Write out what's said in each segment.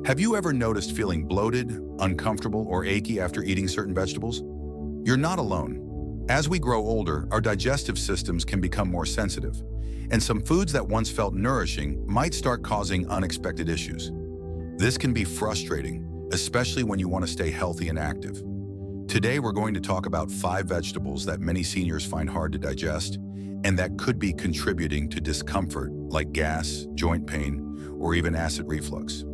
Have you ever noticed feeling bloated, uncomfortable, or achy after eating certain vegetables? You're not alone. As we grow older, our digestive systems can become more sensitive, and some foods that once felt nourishing might start causing unexpected issues. This can be frustrating, especially when you want to stay healthy and active. Today, we're going to talk about 5 vegetables that many seniors find hard to digest and that could be contributing to discomfort like gas, joint pain, or even acid reflux.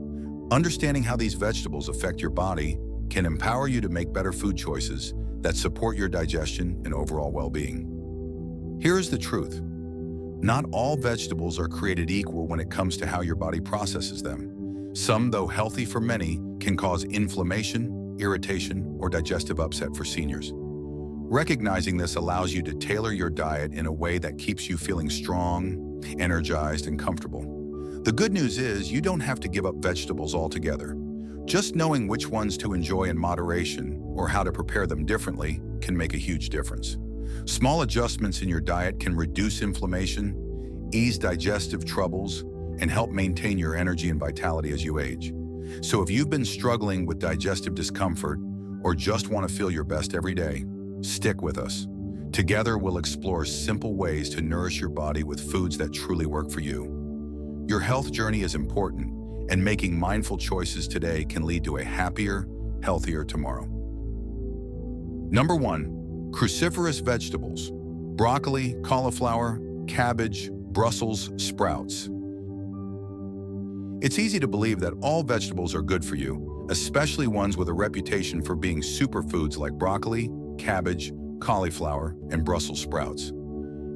Understanding how these vegetables affect your body can empower you to make better food choices that support your digestion and overall well-being. Here is the truth. Not all vegetables are created equal when it comes to how your body processes them. Some, though healthy for many, can cause inflammation, irritation, or digestive upset for seniors. Recognizing this allows you to tailor your diet in a way that keeps you feeling strong, energized, and comfortable. The good news is you don't have to give up vegetables altogether. Just knowing which ones to enjoy in moderation or how to prepare them differently can make a huge difference. Small adjustments in your diet can reduce inflammation, ease digestive troubles, and help maintain your energy and vitality as you age. So if you've been struggling with digestive discomfort or just want to feel your best every day, stick with us. Together, we'll explore simple ways to nourish your body with foods that truly work for you. Your health journey is important, and making mindful choices today can lead to a happier, healthier tomorrow. Number 1, cruciferous vegetables. Broccoli, cauliflower, cabbage, Brussels sprouts. It's easy to believe that all vegetables are good for you, especially ones with a reputation for being superfoods like broccoli, cabbage, cauliflower, and Brussels sprouts.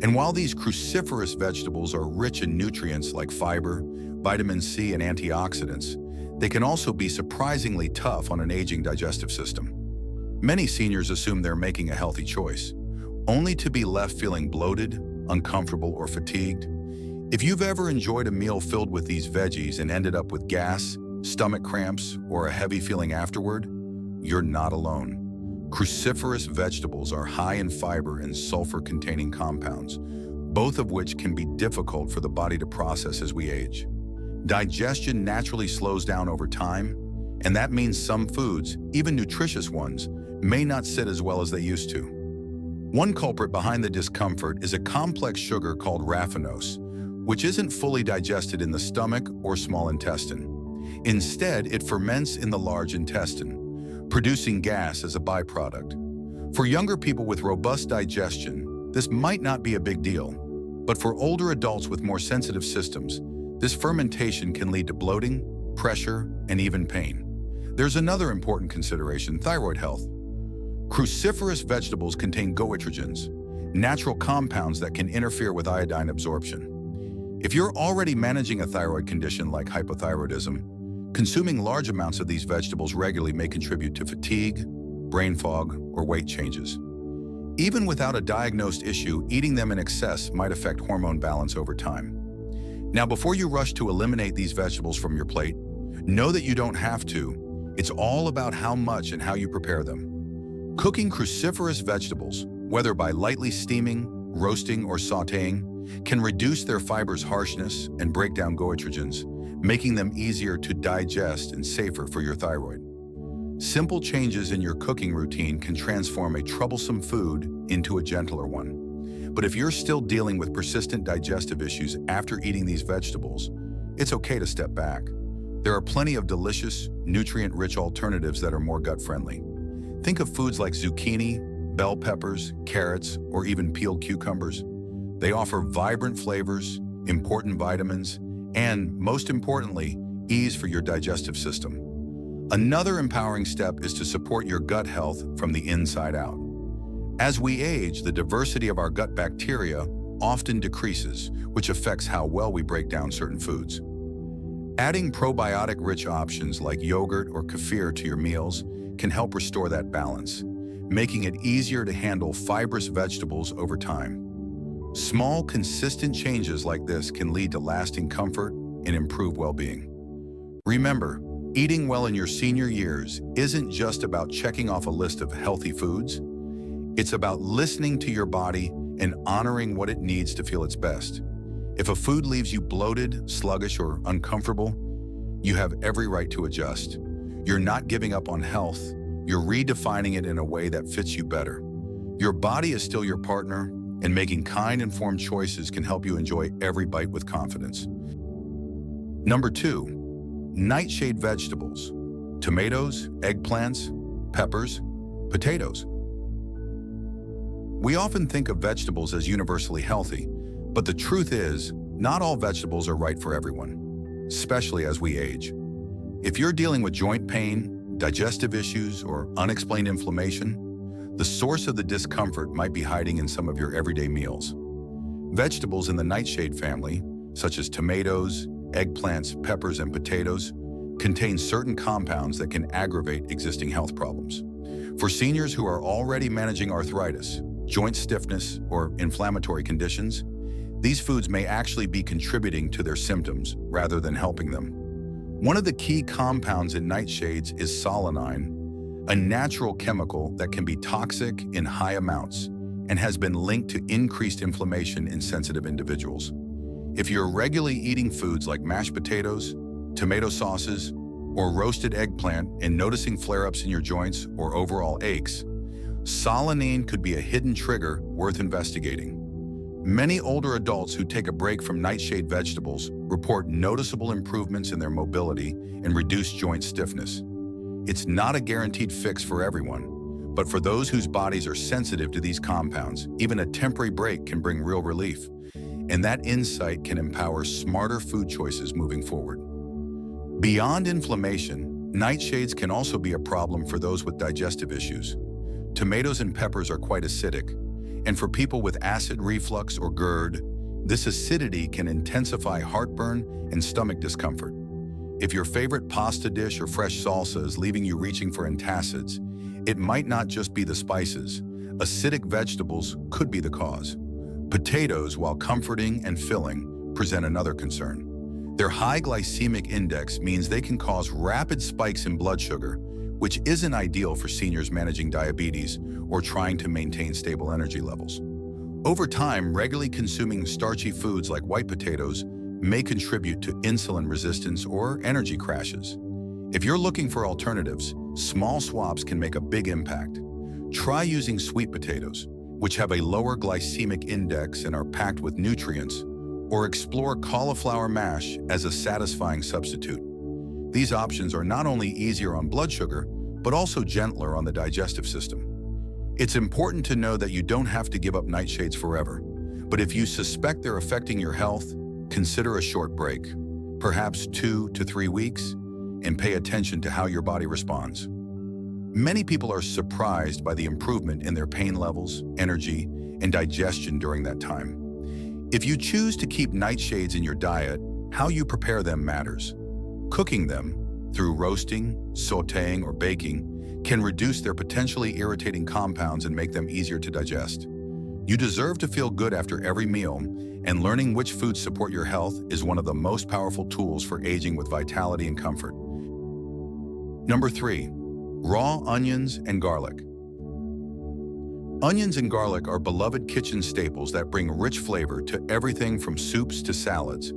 And while these cruciferous vegetables are rich in nutrients like fiber, vitamin C, and antioxidants, they can also be surprisingly tough on an aging digestive system. Many seniors assume they're making a healthy choice, only to be left feeling bloated, uncomfortable, or fatigued. If you've ever enjoyed a meal filled with these veggies and ended up with gas, stomach cramps, or a heavy feeling afterward, you're not alone. Cruciferous vegetables are high in fiber and sulfur-containing compounds, both of which can be difficult for the body to process as we age. Digestion naturally slows down over time, and that means some foods, even nutritious ones, may not sit as well as they used to. One culprit behind the discomfort is a complex sugar called raffinose, which isn't fully digested in the stomach or small intestine. Instead, it ferments in the large intestine, producing gas as a byproduct. For younger people with robust digestion, this might not be a big deal, but for older adults with more sensitive systems, this fermentation can lead to bloating, pressure, and even pain. There's another important consideration: thyroid health. Cruciferous vegetables contain goitrogens, natural compounds that can interfere with iodine absorption. If you're already managing a thyroid condition like hypothyroidism, consuming large amounts of these vegetables regularly may contribute to fatigue, brain fog, or weight changes. Even without a diagnosed issue, eating them in excess might affect hormone balance over time. Now, before you rush to eliminate these vegetables from your plate, know that you don't have to. It's all about how much and how you prepare them. Cooking cruciferous vegetables, whether by lightly steaming, roasting, or sautéing, can reduce their fiber's harshness and break down goitrogens, making them easier to digest and safer for your thyroid. Simple changes in your cooking routine can transform a troublesome food into a gentler one. But if you're still dealing with persistent digestive issues after eating these vegetables, it's okay to step back. There are plenty of delicious, nutrient-rich alternatives that are more gut-friendly. Think of foods like zucchini, bell peppers, carrots, or even peeled cucumbers. They offer vibrant flavors, important vitamins, and, most importantly, ease for your digestive system. Another empowering step is to support your gut health from the inside out. As we age, the diversity of our gut bacteria often decreases, which affects how well we break down certain foods. Adding probiotic-rich options like yogurt or kefir to your meals can help restore that balance, making it easier to handle fibrous vegetables over time. Small, consistent changes like this can lead to lasting comfort and improved well-being. Remember, eating well in your senior years isn't just about checking off a list of healthy foods. It's about listening to your body and honoring what it needs to feel its best. If a food leaves you bloated, sluggish, or uncomfortable, you have every right to adjust. You're not giving up on health, you're redefining it in a way that fits you better. Your body is still your partner, and making kind, informed choices can help you enjoy every bite with confidence. Number 2, nightshade vegetables. Tomatoes, eggplants, peppers, potatoes. We often think of vegetables as universally healthy, but the truth is, not all vegetables are right for everyone, especially as we age. If you're dealing with joint pain, digestive issues, or unexplained inflammation, the source of the discomfort might be hiding in some of your everyday meals. Vegetables in the nightshade family, such as tomatoes, eggplants, peppers, and potatoes, contain certain compounds that can aggravate existing health problems. For seniors who are already managing arthritis, joint stiffness, or inflammatory conditions, these foods may actually be contributing to their symptoms rather than helping them. One of the key compounds in nightshades is solanine, a natural chemical that can be toxic in high amounts and has been linked to increased inflammation in sensitive individuals. If you're regularly eating foods like mashed potatoes, tomato sauces, or roasted eggplant and noticing flare-ups in your joints or overall aches, solanine could be a hidden trigger worth investigating. Many older adults who take a break from nightshade vegetables report noticeable improvements in their mobility and reduced joint stiffness. It's not a guaranteed fix for everyone, but for those whose bodies are sensitive to these compounds, even a temporary break can bring real relief, and that insight can empower smarter food choices moving forward. Beyond inflammation, nightshades can also be a problem for those with digestive issues. Tomatoes and peppers are quite acidic, and for people with acid reflux or GERD, this acidity can intensify heartburn and stomach discomfort. If your favorite pasta dish or fresh salsa is leaving you reaching for antacids, it might not just be the spices. Acidic vegetables could be the cause. Potatoes, while comforting and filling, present another concern. Their high glycemic index means they can cause rapid spikes in blood sugar, which isn't ideal for seniors managing diabetes or trying to maintain stable energy levels. Over time, regularly consuming starchy foods like white potatoes may contribute to insulin resistance or energy crashes. If you're looking for alternatives, small swaps can make a big impact. Try using sweet potatoes, which have a lower glycemic index and are packed with nutrients, or explore cauliflower mash as a satisfying substitute. These options are not only easier on blood sugar, but also gentler on the digestive system. It's important to know that you don't have to give up nightshades forever, but if you suspect they're affecting your health, consider a short break, perhaps 2 to 3 weeks, and pay attention to how your body responds. Many people are surprised by the improvement in their pain levels, energy, and digestion during that time. If you choose to keep nightshades in your diet, how you prepare them matters. Cooking them, through roasting, sautéing, or baking, can reduce their potentially irritating compounds and make them easier to digest. You deserve to feel good after every meal, and learning which foods support your health is one of the most powerful tools for aging with vitality and comfort. Number 3, raw onions and garlic. Onions and garlic are beloved kitchen staples that bring rich flavor to everything from soups to salads.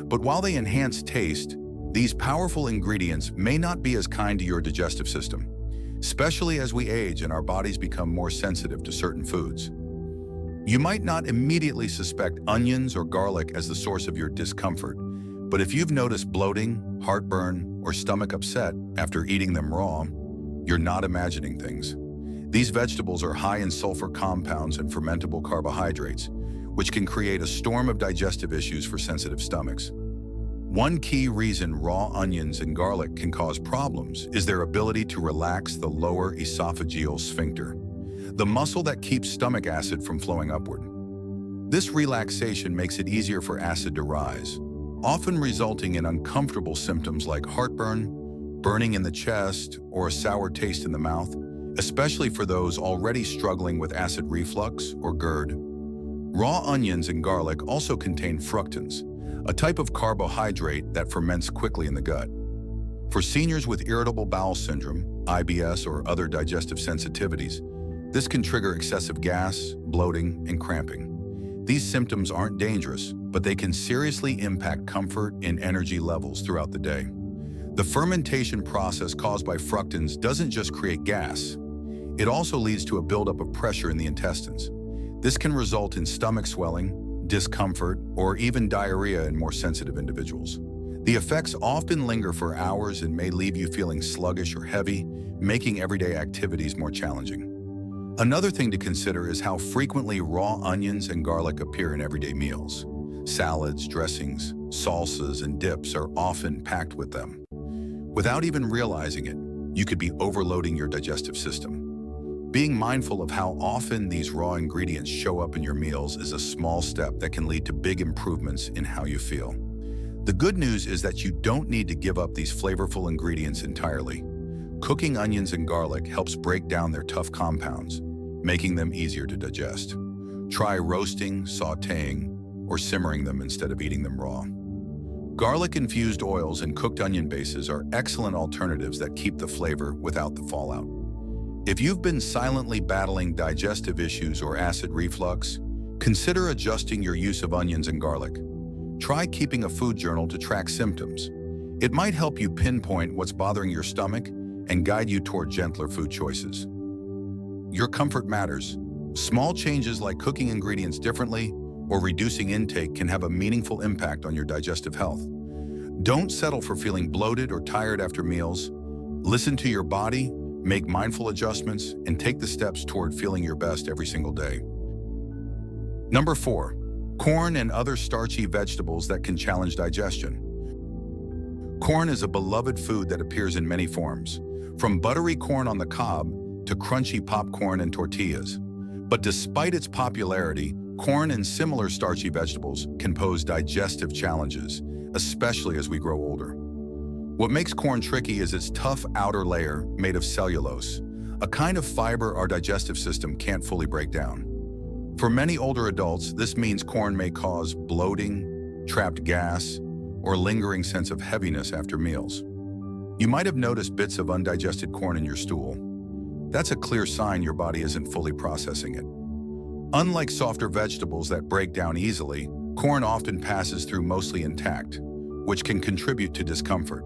But while they enhance taste, these powerful ingredients may not be as kind to your digestive system, especially as we age and our bodies become more sensitive to certain foods. You might not immediately suspect onions or garlic as the source of your discomfort, but if you've noticed bloating, heartburn, or stomach upset after eating them raw, you're not imagining things. These vegetables are high in sulfur compounds and fermentable carbohydrates, which can create a storm of digestive issues for sensitive stomachs. One key reason raw onions and garlic can cause problems is their ability to relax the lower esophageal sphincter, the muscle that keeps stomach acid from flowing upward. This relaxation makes it easier for acid to rise, often resulting in uncomfortable symptoms like heartburn, burning in the chest, or a sour taste in the mouth, especially for those already struggling with acid reflux or GERD. Raw onions and garlic also contain fructans, a type of carbohydrate that ferments quickly in the gut. For seniors with irritable bowel syndrome, IBS, or other digestive sensitivities, this can trigger excessive gas, bloating, and cramping. These symptoms aren't dangerous, but they can seriously impact comfort and energy levels throughout the day. The fermentation process caused by fructans doesn't just create gas. It also leads to a buildup of pressure in the intestines. This can result in stomach swelling, discomfort, or even diarrhea in more sensitive individuals. The effects often linger for hours and may leave you feeling sluggish or heavy, making everyday activities more challenging. Another thing to consider is how frequently raw onions and garlic appear in everyday meals. Salads, dressings, salsas, and dips are often packed with them. Without even realizing it, you could be overloading your digestive system. Being mindful of how often these raw ingredients show up in your meals is a small step that can lead to big improvements in how you feel. The good news is that you don't need to give up these flavorful ingredients entirely. Cooking onions and garlic helps break down their tough compounds, making them easier to digest. Try roasting, sautéing, or simmering them instead of eating them raw. Garlic-infused oils and cooked onion bases are excellent alternatives that keep the flavor without the fallout. If you've been silently battling digestive issues or acid reflux, consider adjusting your use of onions and garlic. Try keeping a food journal to track symptoms. It might help you pinpoint what's bothering your stomach and guide you toward gentler food choices. Your comfort matters. Small changes like cooking ingredients differently or reducing intake can have a meaningful impact on your digestive health. Don't settle for feeling bloated or tired after meals. Listen to your body, make mindful adjustments, and take the steps toward feeling your best every single day. Number 4, corn and other starchy vegetables that can challenge digestion. Corn is a beloved food that appears in many forms, from buttery corn on the cob to crunchy popcorn and tortillas. But despite its popularity, corn and similar starchy vegetables can pose digestive challenges, especially as we grow older. What makes corn tricky is its tough outer layer made of cellulose, a kind of fiber our digestive system can't fully break down. For many older adults, this means corn may cause bloating, trapped gas, or lingering sense of heaviness after meals. You might have noticed bits of undigested corn in your stool. That's a clear sign your body isn't fully processing it. Unlike softer vegetables that break down easily, corn often passes through mostly intact, which can contribute to discomfort,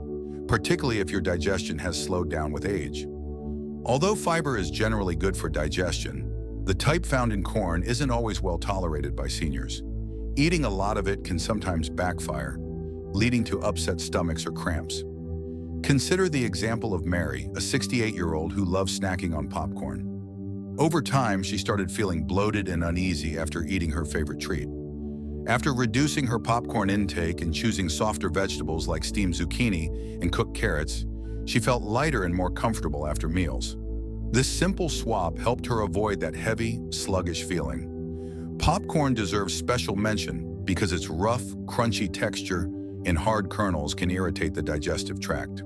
particularly if your digestion has slowed down with age. Although fiber is generally good for digestion, the type found in corn isn't always well tolerated by seniors. Eating a lot of it can sometimes backfire, leading to upset stomachs or cramps. Consider the example of Mary, a 68-year-old who loves snacking on popcorn. Over time, she started feeling bloated and uneasy after eating her favorite treat. After reducing her popcorn intake and choosing softer vegetables like steamed zucchini and cooked carrots, she felt lighter and more comfortable after meals. This simple swap helped her avoid that heavy, sluggish feeling. Popcorn deserves special mention because its rough, crunchy texture and hard kernels can irritate the digestive tract.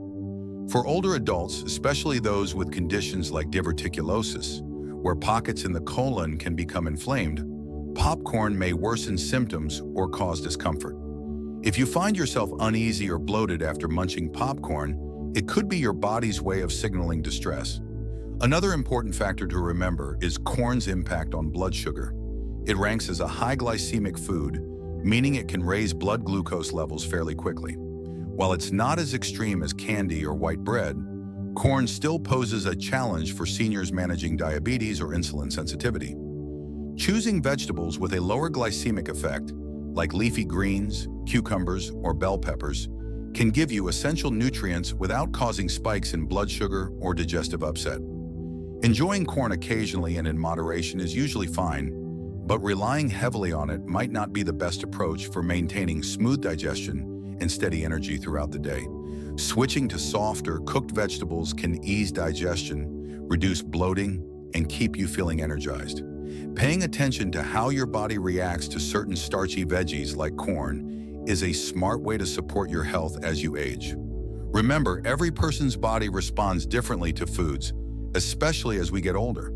For older adults, especially those with conditions like diverticulosis, where pockets in the colon can become inflamed, popcorn may worsen symptoms or cause discomfort. If you find yourself uneasy or bloated after munching popcorn, it could be your body's way of signaling distress. Another important factor to remember is corn's impact on blood sugar. It ranks as a high glycemic food, meaning it can raise blood glucose levels fairly quickly. While it's not as extreme as candy or white bread, corn still poses a challenge for seniors managing diabetes or insulin sensitivity. Choosing vegetables with a lower glycemic effect, like leafy greens, cucumbers, or bell peppers, can give you essential nutrients without causing spikes in blood sugar or digestive upset. Enjoying corn occasionally and in moderation is usually fine, but relying heavily on it might not be the best approach for maintaining smooth digestion and steady energy throughout the day. Switching to softer, cooked vegetables can ease digestion, reduce bloating, and keep you feeling energized. Paying attention to how your body reacts to certain starchy veggies like corn is a smart way to support your health as you age. Remember, every person's body responds differently to foods, especially as we get older.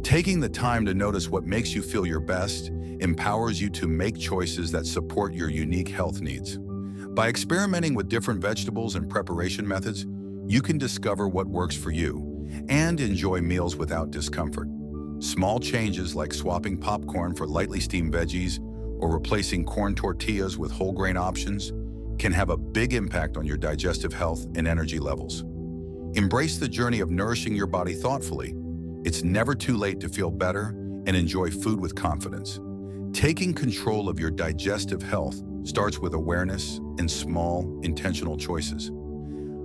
Taking the time to notice what makes you feel your best empowers you to make choices that support your unique health needs. By experimenting with different vegetables and preparation methods, you can discover what works for you and enjoy meals without discomfort. Small changes like swapping popcorn for lightly steamed veggies or replacing corn tortillas with whole grain options can have a big impact on your digestive health and energy levels. Embrace the journey of nourishing your body thoughtfully. It's never too late to feel better and enjoy food with confidence. Taking control of your digestive health starts with awareness and small, intentional choices.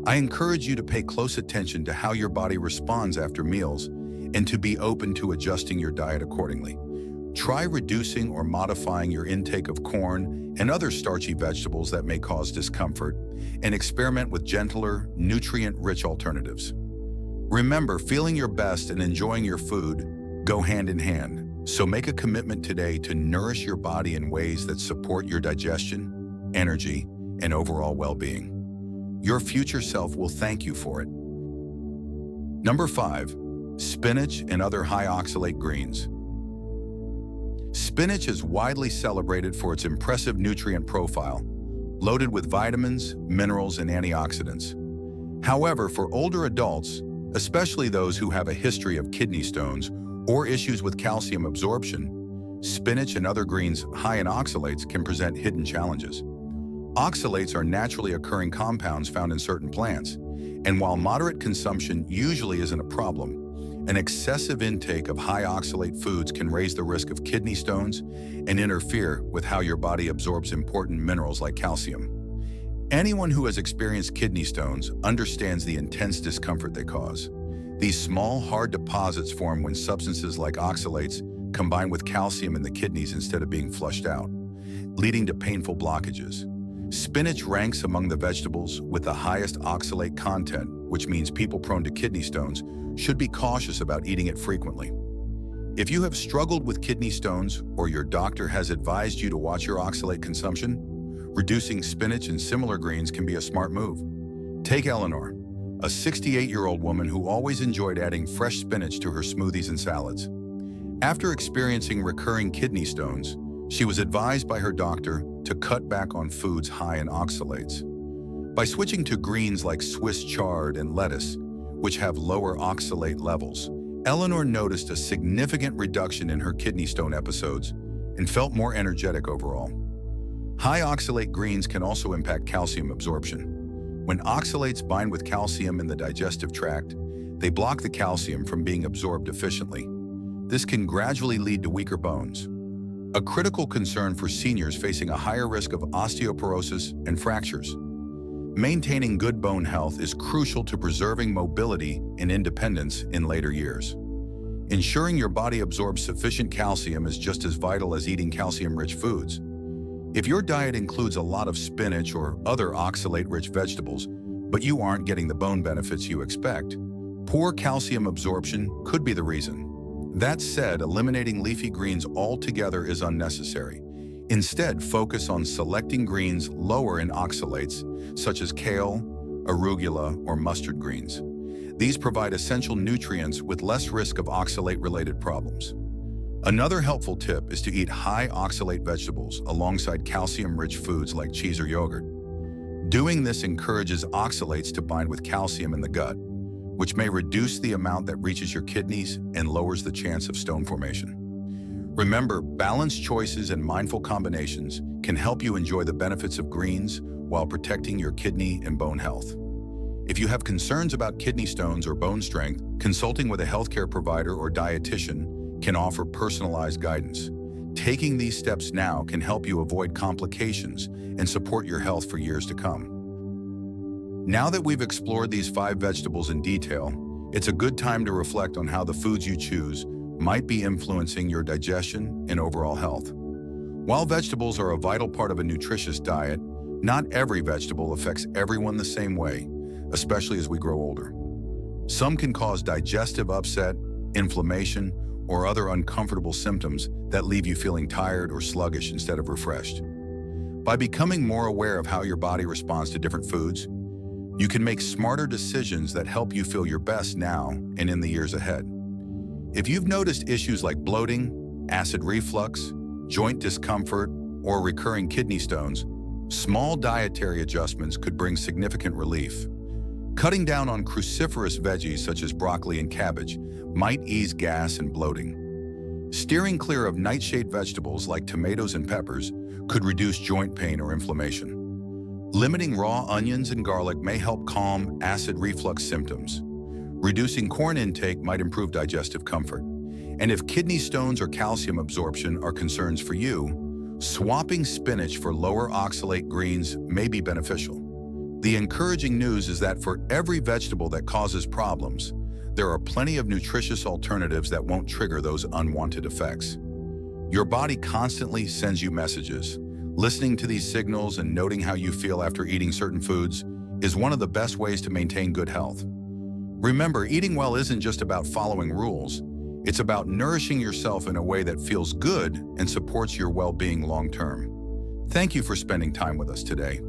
I encourage you to pay close attention to how your body responds after meals and to be open to adjusting your diet accordingly. Try reducing or modifying your intake of corn and other starchy vegetables that may cause discomfort, and experiment with gentler, nutrient-rich alternatives. Remember, feeling your best and enjoying your food go hand in hand, so make a commitment today to nourish your body in ways that support your digestion, energy, and overall well-being. Your future self will thank you for it. Number 5, spinach and other high oxalate greens. Spinach is widely celebrated for its impressive nutrient profile, loaded with vitamins, minerals, and antioxidants. However, for older adults, especially those who have a history of kidney stones or issues with calcium absorption, spinach and other greens high in oxalates can present hidden challenges. Oxalates are naturally occurring compounds found in certain plants, and while moderate consumption usually isn't a problem, an excessive intake of high oxalate foods can raise the risk of kidney stones and interfere with how your body absorbs important minerals like calcium. Anyone who has experienced kidney stones understands the intense discomfort they cause. These small, hard deposits form when substances like oxalates combine with calcium in the kidneys instead of being flushed out, leading to painful blockages. Spinach ranks among the vegetables with the highest oxalate content, which means people prone to kidney stones should be cautious about eating it frequently. If you have struggled with kidney stones or your doctor has advised you to watch your oxalate consumption, reducing spinach and similar greens can be a smart move. Take Eleanor, a 68-year-old woman who always enjoyed adding fresh spinach to her smoothies and salads. After experiencing recurring kidney stones, she was advised by her doctor to cut back on foods high in oxalates. By switching to greens like Swiss chard and lettuce, which have lower oxalate levels, Eleanor noticed a significant reduction in her kidney stone episodes and felt more energetic overall. High oxalate greens can also impact calcium absorption. When oxalates bind with calcium in the digestive tract, they block the calcium from being absorbed efficiently. This can gradually lead to weaker bones, a critical concern for seniors facing a higher risk of osteoporosis and fractures. Maintaining good bone health is crucial to preserving mobility and independence in later years. Ensuring your body absorbs sufficient calcium is just as vital as eating calcium-rich foods. If your diet includes a lot of spinach or other oxalate-rich vegetables, but you aren't getting the bone benefits you expect, poor calcium absorption could be the reason. That said, eliminating leafy greens altogether is unnecessary. Instead, focus on selecting greens lower in oxalates, such as kale, arugula, or mustard greens. These provide essential nutrients with less risk of oxalate-related problems. Another helpful tip is to eat high oxalate vegetables alongside calcium-rich foods like cheese or yogurt. Doing this encourages oxalates to bind with calcium in the gut, which may reduce the amount that reaches your kidneys and lowers the chance of stone formation. Remember, balanced choices and mindful combinations can help you enjoy the benefits of greens while protecting your kidney and bone health. If you have concerns about kidney stones or bone strength, consulting with a healthcare provider or dietitian can offer personalized guidance. Taking these steps now can help you avoid complications and support your health for years to come. Now that we've explored these 5 vegetables in detail, it's a good time to reflect on how the foods you choose might be influencing your digestion and overall health. While vegetables are a vital part of a nutritious diet, not every vegetable affects everyone the same way, especially as we grow older. Some can cause digestive upset, inflammation, or other uncomfortable symptoms that leave you feeling tired or sluggish instead of refreshed. By becoming more aware of how your body responds to different foods, you can make smarter decisions that help you feel your best now and in the years ahead. If you've noticed issues like bloating, acid reflux, joint discomfort, or recurring kidney stones, small dietary adjustments could bring significant relief. Cutting down on cruciferous veggies such as broccoli and cabbage might ease gas and bloating. Steering clear of nightshade vegetables like tomatoes and peppers could reduce joint pain or inflammation. Limiting raw onions and garlic may help calm acid reflux symptoms. Reducing corn intake might improve digestive comfort. And if kidney stones or calcium absorption are concerns for you, swapping spinach for lower oxalate greens may be beneficial. The encouraging news is that for every vegetable that causes problems, there are plenty of nutritious alternatives that won't trigger those unwanted effects. Your body constantly sends you messages. Listening to these signals and noting how you feel after eating certain foods is one of the best ways to maintain good health. Remember, eating well isn't just about following rules. It's about nourishing yourself in a way that feels good and supports your well-being long-term. Thank you for spending time with us today.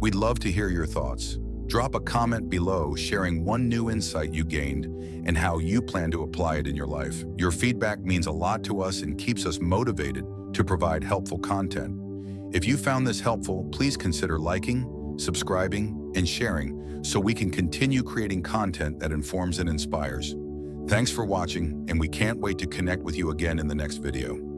We'd love to hear your thoughts. Drop a comment below sharing one new insight you gained and how you plan to apply it in your life. Your feedback means a lot to us and keeps us motivated to provide helpful content. If you found this helpful, please consider liking, subscribing, and sharing so we can continue creating content that informs and inspires. Thanks for watching, and we can't wait to connect with you again in the next video.